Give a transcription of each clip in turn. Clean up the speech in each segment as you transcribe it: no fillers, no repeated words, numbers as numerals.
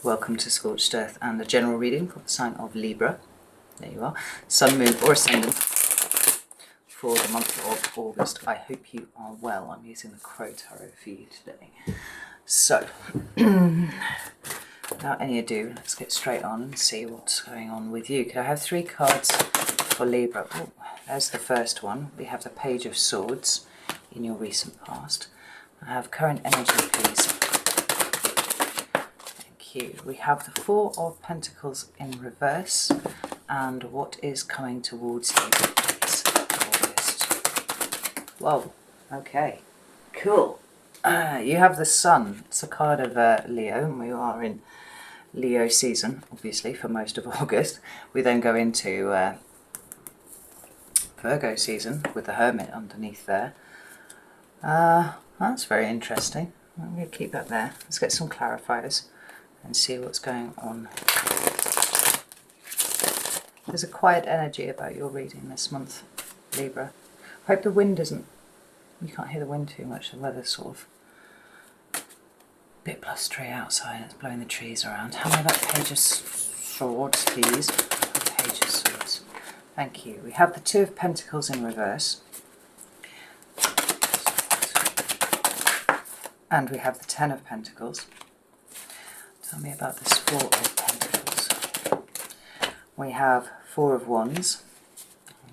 Welcome to Scorched Earth and a general reading for the sign of Libra. There you are. Sun, Moon or Ascendant for the month of August. I hope you are well. I'm using the Crow Tarot for you today. So, without any ado, let's get straight on and see what's going on with you. Could I have 3 cards for Libra? Oh, there's the first one. We have the Page of Swords in your recent past. I have current energy, please. We have the 4 of Pentacles in reverse, and what is coming towards you is August. Whoa, okay, cool. You have the Sun. It's a card of Leo, and we are in Leo season, obviously, for most of August. We then go into Virgo season with the Hermit underneath there. That's very interesting. I'm going to keep that there. Let's get some clarifiers and see what's going on. There's a quiet energy about your reading this month, Libra. I hope the wind isn't, you can't hear the wind too much. The weather's sort of a bit blustery outside. It's blowing the trees around. How many about Page of Swords, please? Page of Swords. Thank you. We have the 2 of Pentacles in reverse. And we have the 10 of Pentacles. Tell me about this 4 of Pentacles. We have 4 of Wands.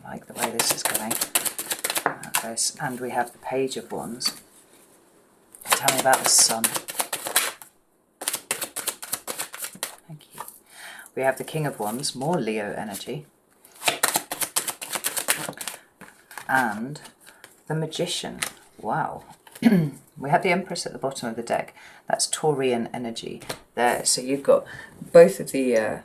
I like the way this is going. And we have the Page of Wands. Tell me about the Sun. Thank you. We have the King of Wands, more Leo energy. And the Magician. Wow. We have the Empress at the bottom of the deck. That's Taurian energy there. So you've got both of the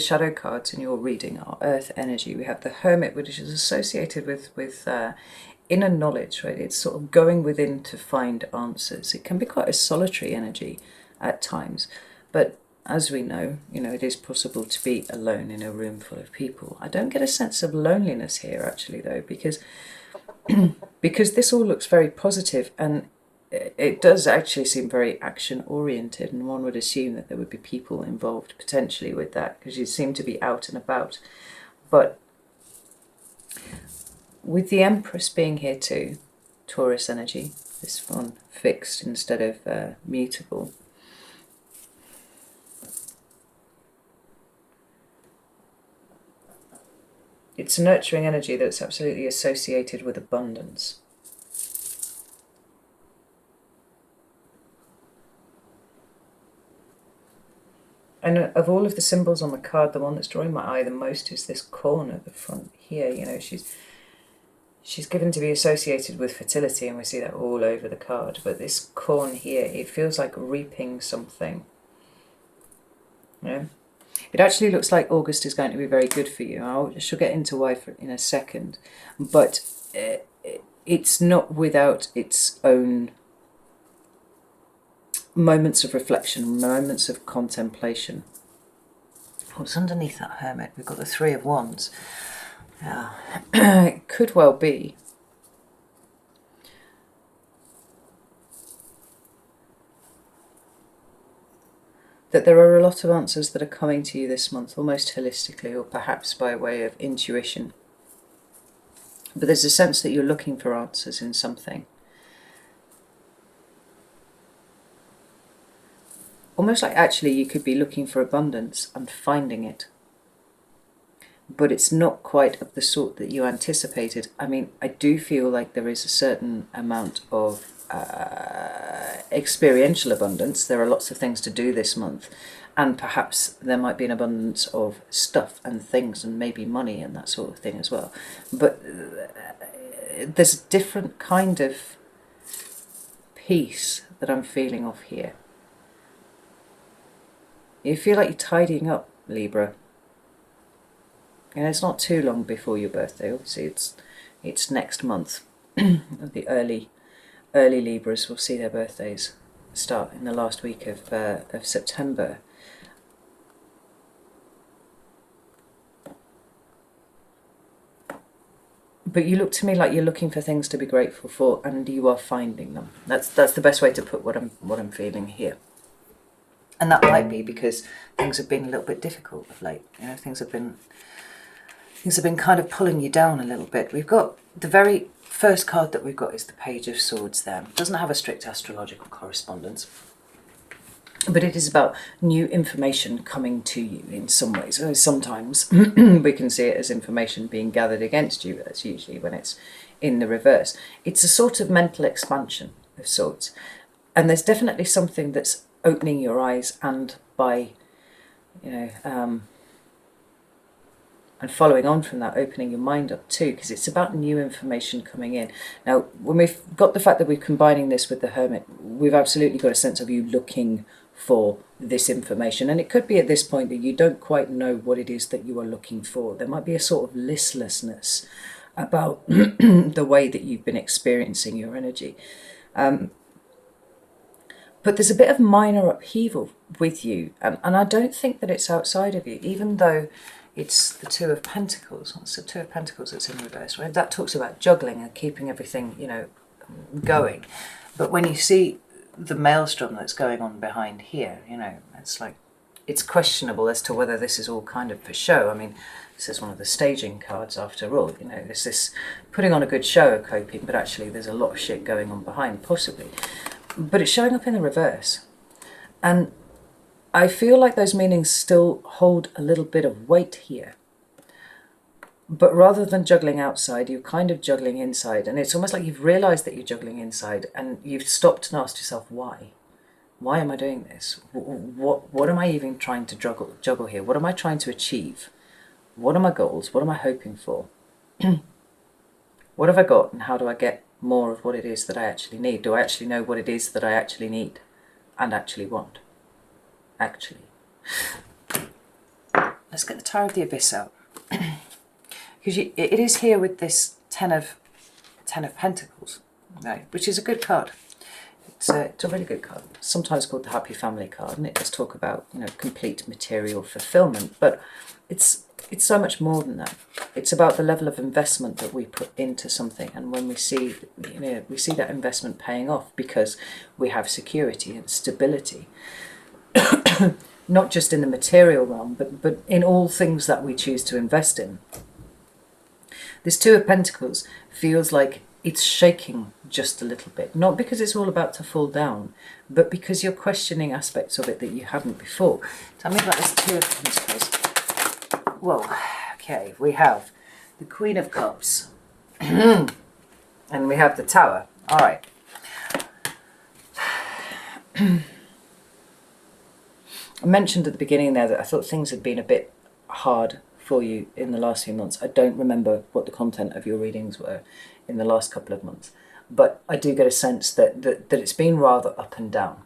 shadow cards in your reading are Earth energy. We have the Hermit, which is associated with inner knowledge, right? It's sort of going within to find answers. It can be quite a solitary energy at times, but as we know, it is possible to be alone in a room full of people. I don't get a sense of loneliness here, actually, though, because this all looks very positive, and it does actually seem very action-oriented, and one would assume that there would be people involved potentially with that, because you seem to be out and about. But with the Empress being here too, Taurus energy, this one fixed instead of mutable, it's a nurturing energy that's absolutely associated with abundance. And of all of the symbols on the card, the one that's drawing my eye the most is this corn at the front here. She's given to be associated with fertility, and we see that all over the card. But this corn here, it feels like reaping something. Yeah. It actually looks like August is going to be very good for you. I shall get into why in a second. But it's not without its own moments of reflection, moments of contemplation. What's underneath that Hermit? We've got the 3 of Wands. Yeah. It could well be that there are a lot of answers that are coming to you this month, almost holistically, or perhaps by way of intuition. But there's a sense that you're looking for answers in something. Almost like actually you could be looking for abundance and finding it. But it's not quite of the sort that you anticipated. I mean, I do feel like there is a certain amount of experiential abundance. There are lots of things to do this month. And perhaps there might be an abundance of stuff and things and maybe money and that sort of thing as well. But there's a different kind of peace that I'm feeling of here. You feel like you're tidying up, Libra. It's not too long before your birthday. Obviously, it's next month. The early Libras will see their birthdays start in the last week of September. But you look to me like you're looking for things to be grateful for, and you are finding them. That's the best way to put what I'm feeling here. And that might be because things have been a little bit difficult of late. You know, things have been kind of pulling you down a little bit. We've got the very first card that we've got is the Page of Swords there. It doesn't have a strict astrological correspondence, but it is about new information coming to you in some ways. So sometimes we can see it as information being gathered against you. That's usually when it's in the reverse. It's a sort of mental expansion of sorts. And there's definitely something that's opening your eyes, and by, and following on from that, opening your mind up too, because it's about new information coming in. Now, when we've got the fact that we're combining this with the Hermit, we've absolutely got a sense of you looking for this information. And it could be at this point that you don't quite know what it is that you are looking for. There might be a sort of listlessness about the way that you've been experiencing your energy. But there's a bit of minor upheaval with you. And I don't think that it's outside of you, even though it's the Two of Pentacles. What's the Two of Pentacles that's in reverse, right? That talks about juggling and keeping everything, going. But when you see the maelstrom that's going on behind here, it's like, it's questionable as to whether this is all kind of for show. I mean, this is one of the staging cards after all. There's this putting on a good show of coping, but actually there's a lot of shit going on behind, possibly. But it's showing up in the reverse. And I feel like those meanings still hold a little bit of weight here. But rather than juggling outside, you're kind of juggling inside. And it's almost like you've realised that you're juggling inside, and you've stopped and asked yourself, why? Why am I doing this? What am I even trying to juggle here? What am I trying to achieve? What are my goals? What am I hoping for? What have I got, and how do I get more of what it is that I actually need? Do I actually know what it is that I actually need and actually want? Actually. Let's get the Tower of the Abyss out. Because it is here with this Ten of Pentacles, right, which is a good card. It's a really good card. Sometimes called the Happy Family card, and it does talk about complete material fulfillment, but it's so much more than that. It's about the level of investment that we put into something, and when we see that investment paying off because we have security and stability, not just in the material realm, but in all things that we choose to invest in. This Two of Pentacles feels like it's shaking just a little bit, not because it's all about to fall down, but because you're questioning aspects of it that you haven't before. Tell me about this Two of Pentacles. Well, okay, we have the Queen of Cups and we have the Tower. All right. I mentioned at the beginning there that I thought things had been a bit hard for you in the last few months. I don't remember what the content of your readings were in the last couple of months, but I do get a sense that it's been rather up and down.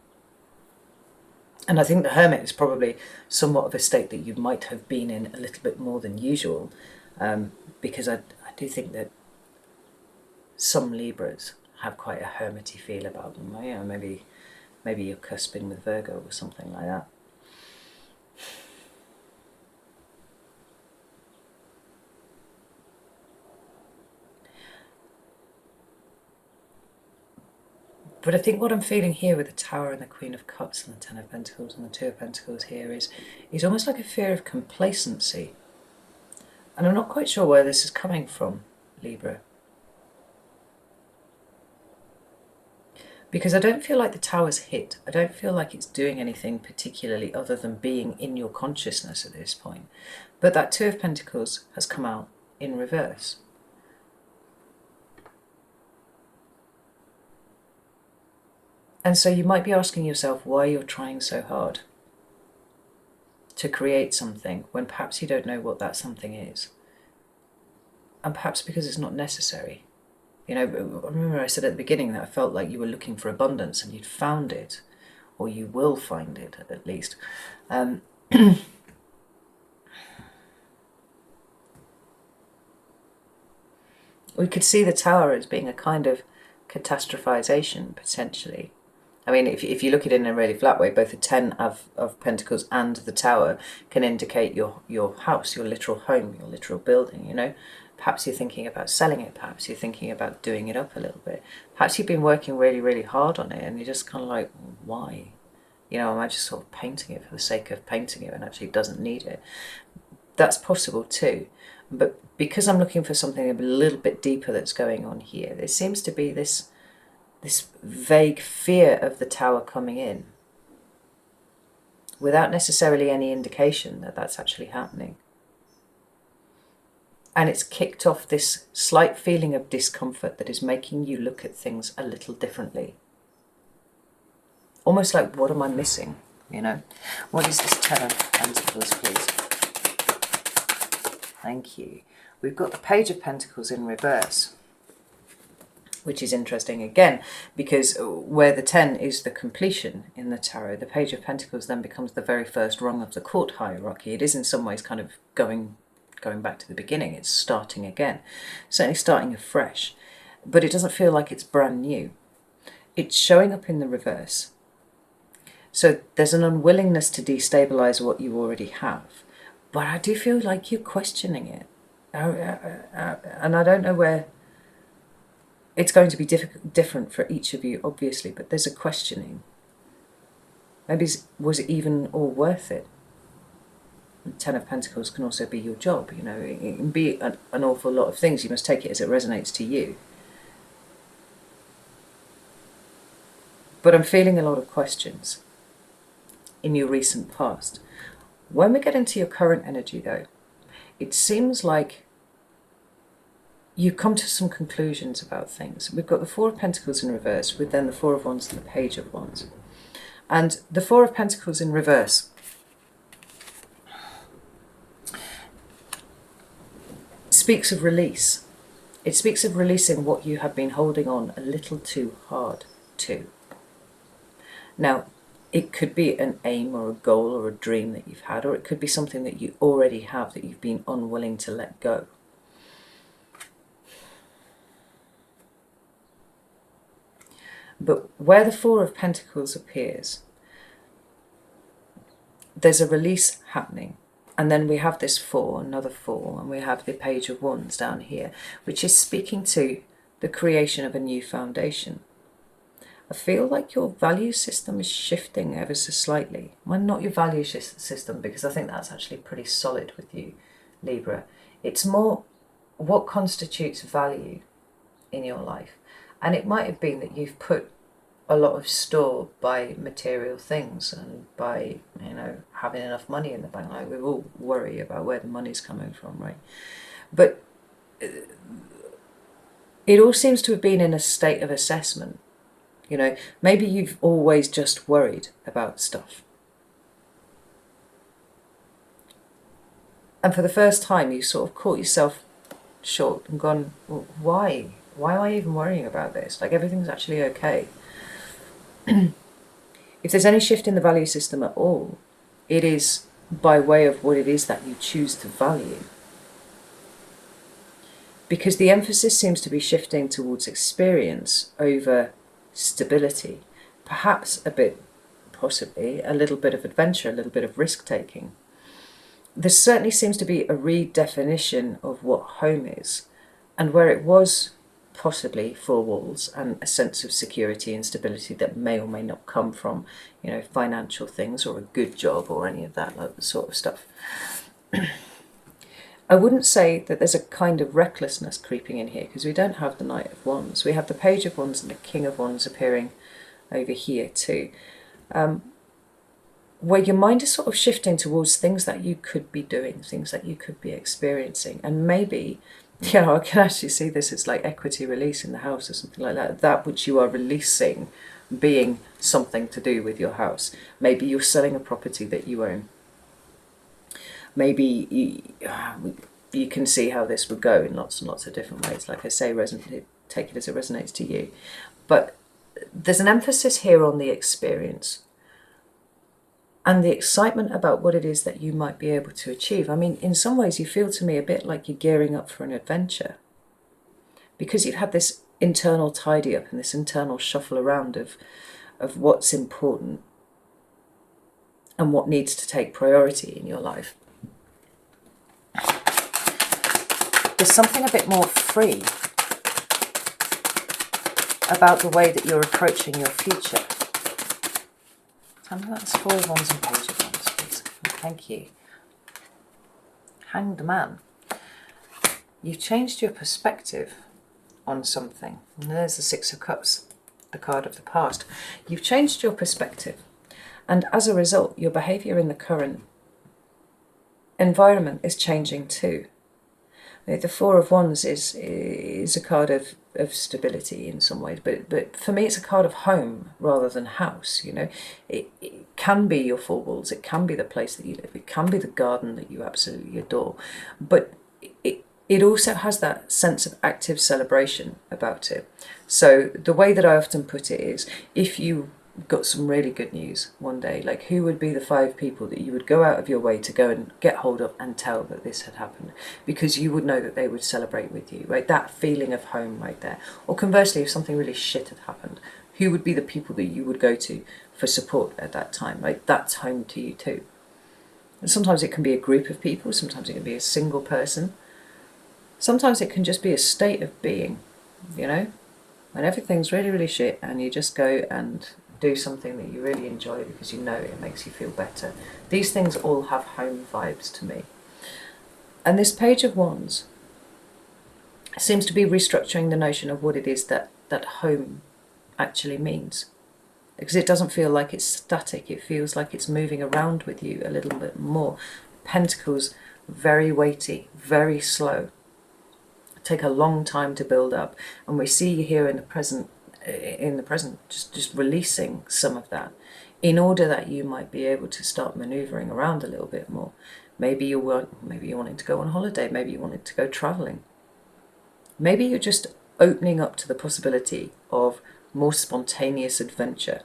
And I think the Hermit is probably somewhat of a state that you might have been in a little bit more than usual, because I do think that some Libras have quite a hermity feel about them. Maybe you're cusping with Virgo or something like that. But I think what I'm feeling here with the Tower and the Queen of Cups and the Ten of Pentacles and the Two of Pentacles here is almost like a fear of complacency. And I'm not quite sure where this is coming from, Libra. Because I don't feel like the Tower's hit. I don't feel like it's doing anything particularly other than being in your consciousness at this point. But that Two of Pentacles has come out in reverse. And so you might be asking yourself why you're trying so hard to create something when perhaps you don't know what that something is. And perhaps because it's not necessary. I remember I said at the beginning that I felt like you were looking for abundance and you'd found it, or you will find it at least. We could see the Tower as being a kind of catastrophization, potentially. I mean, if you look at it in a really flat way, both the Ten of Pentacles and the Tower can indicate your house, your literal home, your literal building, Perhaps you're thinking about selling it, perhaps you're thinking about doing it up a little bit. Perhaps you've been working really, really hard on it and you're just kind of like, why? You know, am I just sort of painting it for the sake of painting it and actually doesn't need it? That's possible too. But because I'm looking for something a little bit deeper that's going on here, there seems to be this vague fear of the Tower coming in without necessarily any indication that that's actually happening. And it's kicked off this slight feeling of discomfort that is making you look at things a little differently. Almost like, what am I missing? You know? What is this Ten of Pentacles, please? Thank you. We've got the Page of Pentacles in reverse, which is interesting again, because where the 10 is the completion in the tarot, the Page of Pentacles then becomes the very first rung of the court hierarchy. It is in some ways kind of going back to the beginning. It's starting again, certainly starting afresh, but it doesn't feel like it's brand new. It's showing up in the reverse. So there's an unwillingness to destabilize what you already have, but I do feel like you're questioning it. And I don't know where it's going to be different for each of you, obviously, but there's a questioning. Maybe was it even all worth it? The Ten of Pentacles can also be your job, you know. It can be an awful lot of things. You must take it as it resonates to you. But I'm feeling a lot of questions in your recent past. When we get into your current energy, though, it seems like you come to some conclusions about things. We've got the Four of Pentacles in reverse, with then the Four of Wands and the Page of Wands. And the Four of Pentacles in reverse speaks of release. It speaks of releasing what you have been holding on a little too hard to. Now, it could be an aim or a goal or a dream that you've had, or it could be something that you already have that you've been unwilling to let go. But where the Four of Pentacles appears, there's a release happening. And then we have this Four, another Four, and we have the Page of Wands down here, which is speaking to the creation of a new foundation. I feel like your value system is shifting ever so slightly. Well, not your value system, because I think that's actually pretty solid with you, Libra. It's more what constitutes value in your life. And it might have been that you've put a lot of store by material things and by, you know, having enough money in the bank. Like, we all worry about where the money's coming from, right? But it all seems to have been in a state of assessment. You know, maybe you've always just worried about stuff. And for the first time, you sort of caught yourself short and gone, well, why? Why am I even worrying about this? Like, everything's actually okay. If there's any shift in the value system at all, it is by way of what it is that you choose to value. Because the emphasis seems to be shifting towards experience over stability. Perhaps a bit, possibly, a little bit of adventure, a little bit of risk-taking. There certainly seems to be a redefinition of what home is, and where it was possibly four walls and a sense of security and stability that may or may not come from, you know, financial things or a good job or any of that sort of stuff. I wouldn't say that there's a kind of recklessness creeping in here, because we don't have the Knight of Wands. We have the Page of Wands and the King of Wands appearing over here too, where your mind is sort of shifting towards things that you could be doing, things that you could be experiencing. And maybe, you know, I can actually see this as like equity release in the house or something like that. That which you are releasing being something to do with your house. Maybe you're selling a property that you own. Maybe you can see how this would go in lots and lots of different ways. Like I say, take it as it resonates to you. But there's an emphasis here on the experience and the excitement about what it is that you might be able to achieve. I mean, in some ways, you feel to me a bit like you're gearing up for an adventure, because you've had this internal tidy up and this internal shuffle around of what's important and what needs to take priority in your life. There's something a bit more free about the way that you're approaching your future. And that's Four of Wands and Page of Wands, please. Thank you. Hanged Man. You've changed your perspective on something. And there's the Six of Cups, the card of the past. You've changed your perspective. And as a result, your behaviour in the current environment is changing too. The Four of Wands is a card of stability in some ways, but for me it's a card of home rather than house. You know, it can be your four walls, it can be the place that you live, it can be the garden that you absolutely adore, but it also has that sense of active celebration about it. So the way that I often put it is, if you got some really good news one day, like who would be the 5 people that you would go out of your way to go and get hold of and tell that this had happened, because you would know that they would celebrate with you, right? That feeling of home right there. Or conversely, if something really shit had happened, who would be the people that you would go to for support at that time, right? That's home to you too. And sometimes it can be a group of people, sometimes it can be a single person, sometimes it can just be a state of being, you know, when everything's really, really shit and you just go and do something that you really enjoy because you know it makes you feel better. These things all have home vibes to me. And this Page of Wands seems to be restructuring the notion of what it is that home actually means. Because it doesn't feel like it's static, it feels like it's moving around with you a little bit more. Pentacles, very weighty, very slow, take a long time to build up. And we see here in the present, just releasing some of that in order that you might be able to start maneuvering around a little bit more. Maybe you're wanting to go on holiday, maybe you wanted to go traveling, maybe you're just opening up to the possibility of more spontaneous adventure.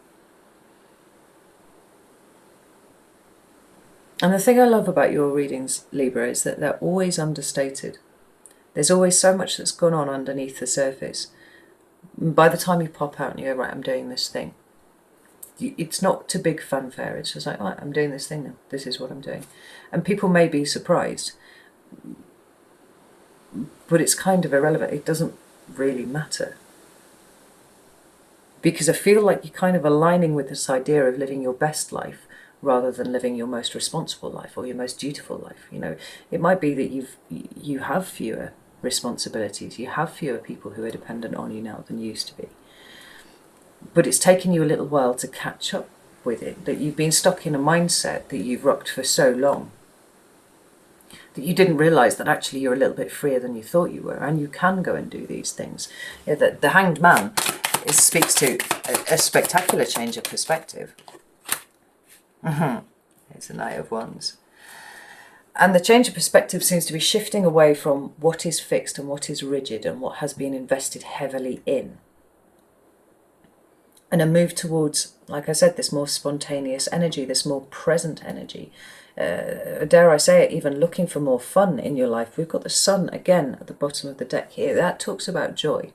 And the thing I love about your readings, Libra, is that they're always understated. There's always so much that's gone on underneath the surface. By the time you pop out and you go, right, I'm doing this thing, it's not to big fanfare. It's just like, right, I'm doing this thing now. This is what I'm doing. And people may be surprised, but it's kind of irrelevant. It doesn't really matter. Because I feel like you're kind of aligning with this idea of living your best life rather than living your most responsible life or your most dutiful life. You know, it might be that you have fewer responsibilities, you have fewer people who are dependent on you now than you used to be, but it's taken you a little while to catch up with it, that you've been stuck in a mindset that you've rocked for so long that you didn't realize that actually you're a little bit freer than you thought you were, and you can go and do these things. Yeah, the Hanged Man speaks to a spectacular change of perspective. It's a Knight of Wands. And the change of perspective seems to be shifting away from what is fixed and what is rigid and what has been invested heavily in, and a move towards, like I said, this more spontaneous energy, this more present energy. Dare I say it, even looking for more fun in your life. We've got the Sun again at the bottom of the deck here. That talks about joy,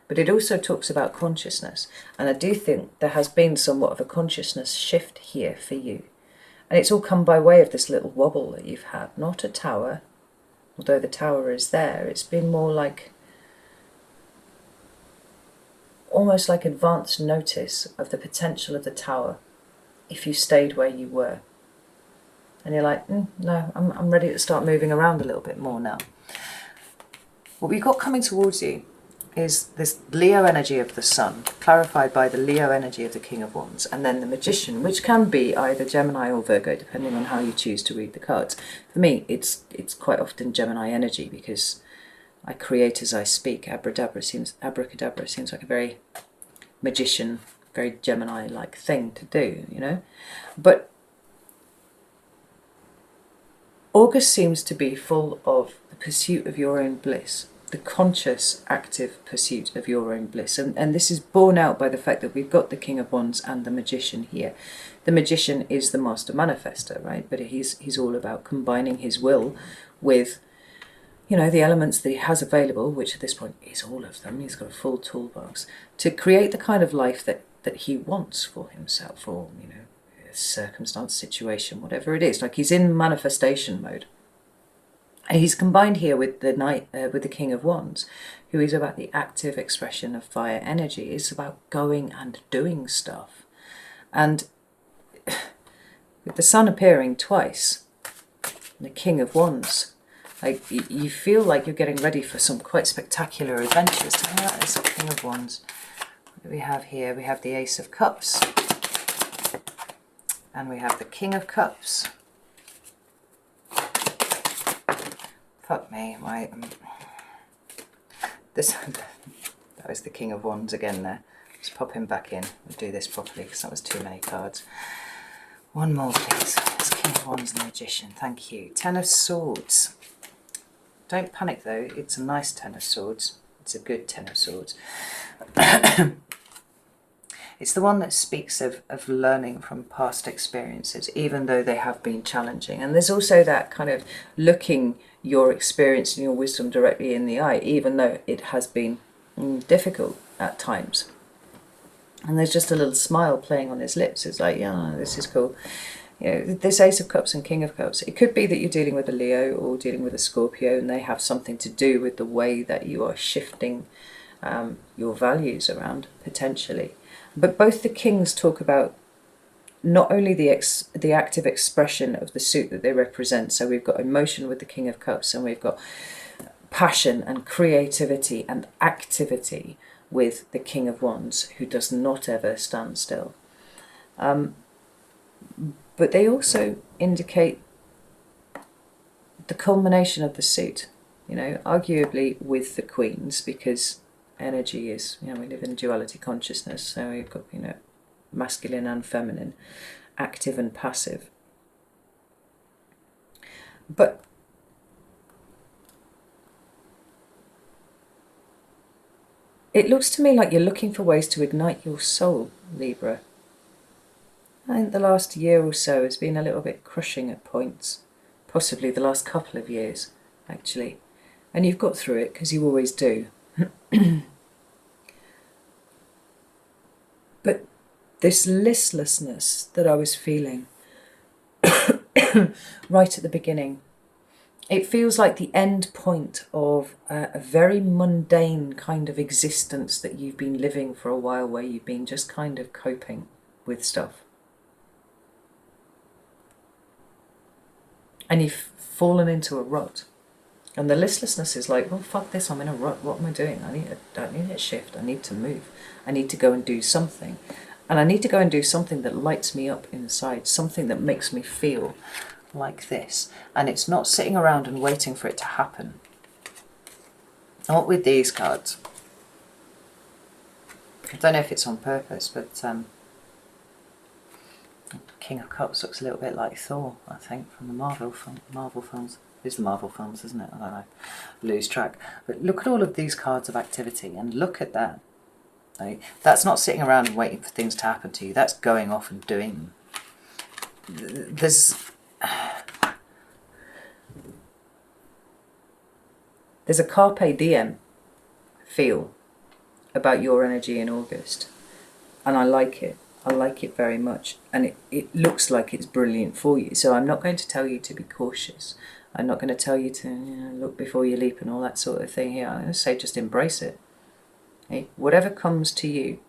but it also talks about consciousness. And I do think there has been somewhat of a consciousness shift here for you. And it's all come by way of this little wobble that you've had, not a tower, although the tower is there. It's been more like, almost like advance notice of the potential of the tower if you stayed where you were. And you're like, no, I'm ready to start moving around a little bit more now. What we've got coming towards you is this Leo energy of the Sun, clarified by the Leo energy of the King of Wands, and then the Magician, which can be either Gemini or Virgo, depending on how you choose to read the cards. For me, it's quite often Gemini energy, because I create as I speak. Abracadabra seems like a very magician, very Gemini-like thing to do, you know. But August seems to be full of the pursuit of your own bliss, the conscious, active pursuit of your own bliss. And this is borne out by the fact that we've got the King of Wands and the Magician here. The Magician is the master manifester, right? But he's all about combining his will with, you know, the elements that he has available, which at this point is all of them. He's got a full toolbox to create the kind of life that he wants for himself, or, you know, circumstance, situation, whatever it is. Like, he's in manifestation mode. And he's combined here with the with the King of Wands, who is about the active expression of fire energy. It's about going and doing stuff. And with the Sun appearing twice, the King of Wands, like you feel like you're getting ready for some quite spectacular adventures. Tell me about this King of Wands. What do we have here? We have the Ace of Cups. And we have the King of Cups. Fuck me, that was the King of Wands again there. Let's pop him back in. We'll do this properly because that was too many cards. One more please. It's King of Wands and the Magician. Thank you. Ten of Swords. Don't panic though. It's a nice Ten of Swords. It's a good Ten of Swords. It's the one that speaks of learning from past experiences, even though they have been challenging. And there's also that kind of looking your experience and your wisdom directly in the eye, even though it has been difficult at times. And there's just a little smile playing on his lips. It's like, yeah, this is cool. You know, this Ace of Cups and King of Cups, it could be that you're dealing with a Leo or dealing with a Scorpio, and they have something to do with the way that you are shifting your values around, potentially. But both the kings talk about not only the active expression of the suit that they represent. So we've got emotion with the King of Cups, and we've got passion and creativity and activity with the King of Wands, who does not ever stand still. But they also indicate the culmination of the suit, you know, arguably with the Queens, because energy is, you know, we live in duality consciousness, so we've got, you know, masculine and feminine, active and passive. But it looks to me like you're looking for ways to ignite your soul, Libra. I think the last year or so has been a little bit crushing at points, possibly the last couple of years, actually. And you've got through it, because you always do. But this listlessness that I was feeling right at the beginning, it feels like the end point of a very mundane kind of existence that you've been living for a while, where you've been just kind of coping with stuff. And you've fallen into a rut. And the listlessness is like, well, fuck this, I'm in a rut. What am I doing? I need a shift. I need to move. I need to go and do something. And I need to go and do something that lights me up inside, something that makes me feel like this. And it's not sitting around and waiting for it to happen. Not with these cards. I don't know if it's on purpose, but King of Cups looks a little bit like Thor, I think, from the Marvel films. It's the Marvel films, isn't it? I don't know. Lose track. But look at all of these cards of activity, and look at that. Right? That's not sitting around and waiting for things to happen to you. That's going off and doing them. There's a Carpe Diem feel about your energy in August. And I like it. I like it very much. And it looks like it's brilliant for you. So I'm not going to tell you to be cautious. I'm not going to tell you to, you know, look before you leap and all that sort of thing here. I'm going to say just embrace it. Okay? Whatever comes to you,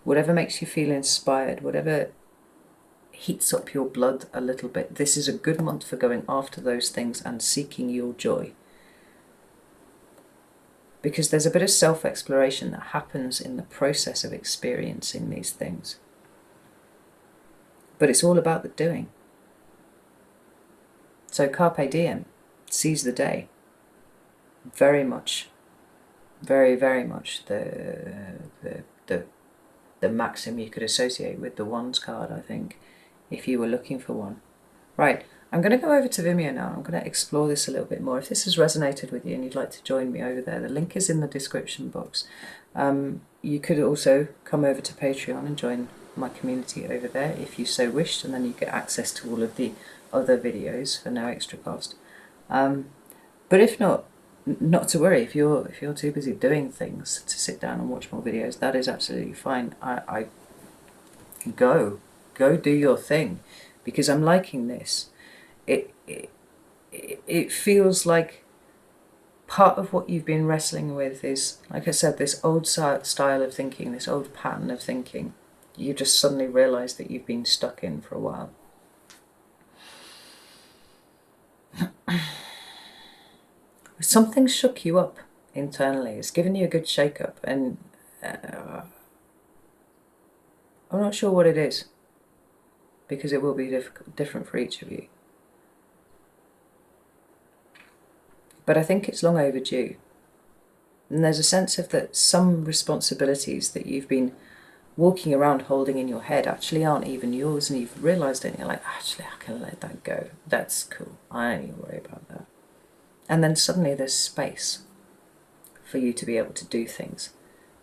whatever makes you feel inspired, whatever heats up your blood a little bit, this is a good month for going after those things and seeking your joy. Because there's a bit of self-exploration that happens in the process of experiencing these things. But it's all about the doing. So Carpe Diem, seize the day. Very much, very, very much the maxim you could associate with the Wands card, I think, if you were looking for one. Right, I'm going to go over to Vimeo now. I'm going to explore this a little bit more. If this has resonated with you and you'd like to join me over there, the link is in the description box. You could also come over to Patreon and join my community over there if you so wished, and then you get access to all of the other videos for no extra cost. But if not, not to worry. If you're too busy doing things to sit down and watch more videos, that is absolutely fine. I go do your thing, because I'm liking this. It feels like part of what you've been wrestling with is, like I said, this old style of thinking, this old pattern of thinking, you just suddenly realise that you've been stuck in for a while. Something shook you up internally. It's given you a good shake-up, and I'm not sure what it is, because it will be different for each of you. But I think it's long overdue. And there's a sense of that some responsibilities that you've been walking around holding in your head actually aren't even yours, and you've realised it and you're like, actually I can let that go. That's cool. I don't need to worry about that. And then suddenly there's space for you to be able to do things.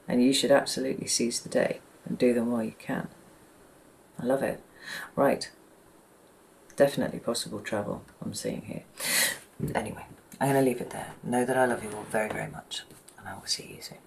And you should absolutely seize the day and do them while you can. I love it. Right. Definitely possible travel I'm seeing here. Anyway, I'm going to leave it there. Know that I love you all very, very much. And I will see you soon.